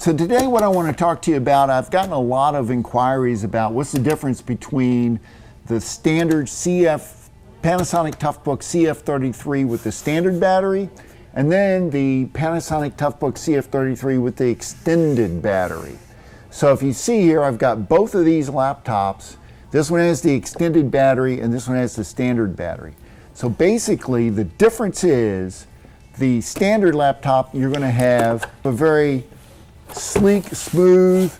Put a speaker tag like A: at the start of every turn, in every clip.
A: So today what I want to talk to you about, I've gotten a lot of inquiries about what's the difference between the standard Panasonic Toughbook CF-33 with the standard battery, and then the Panasonic Toughbook CF-33 with the extended battery. So if you see here, I've got both of these laptops. This one has the extended battery and this one has the standard battery. So basically the difference is the standard laptop, you're going to have a very sleek, smooth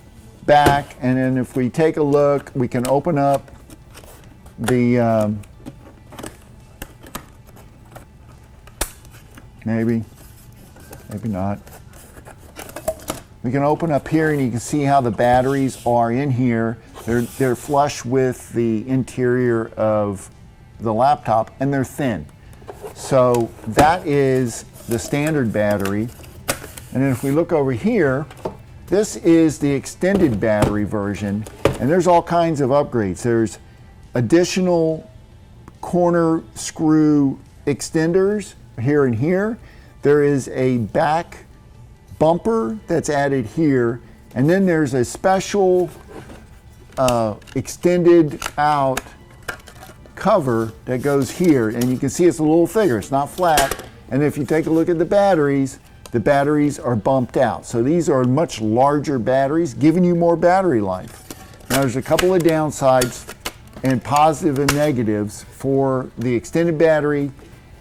A: back, and then if we take a look, we can open up the maybe not. We can open up here and you can see how the batteries are in here. They're flush with the interior of the laptop and they're thin. So that is the standard battery. And then if we look over here, this is the extended battery version, and there's all kinds of upgrades. There's additional corner screw extenders here and here. There is a back bumper that's added here, and then there's a special extended out cover that goes here, and you can see it's a little thicker, it's not flat. And if you take a look at the batteries are bumped out. So these are much larger batteries, giving you more battery life. Now there's a couple of downsides and positive and negatives for the extended battery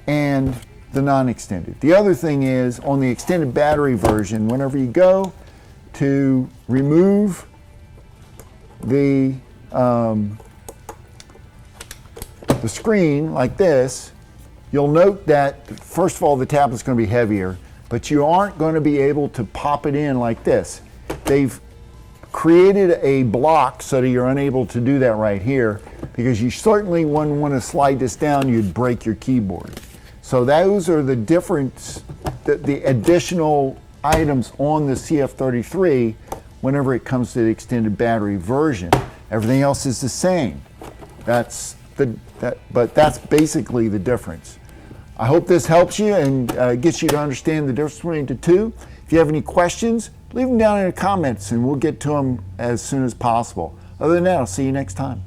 A: and the non-extended. The other thing is, on the extended battery version, whenever you go to remove the screen like this, you'll note that, first of all, the tablet's going to be heavier, but you aren't going to be able to pop it in like this. They've created a block so that you're unable to do that right here, because you certainly wouldn't want to slide this down, you'd break your keyboard. So those are the difference, the additional items on the CF-33 whenever it comes to the extended battery version. Everything else is the same. But that's basically the difference. I hope this helps you and gets you to understand the difference between the two. If you have any questions, leave them down in the comments and we'll get to them as soon as possible. Other than that, I'll see you next time.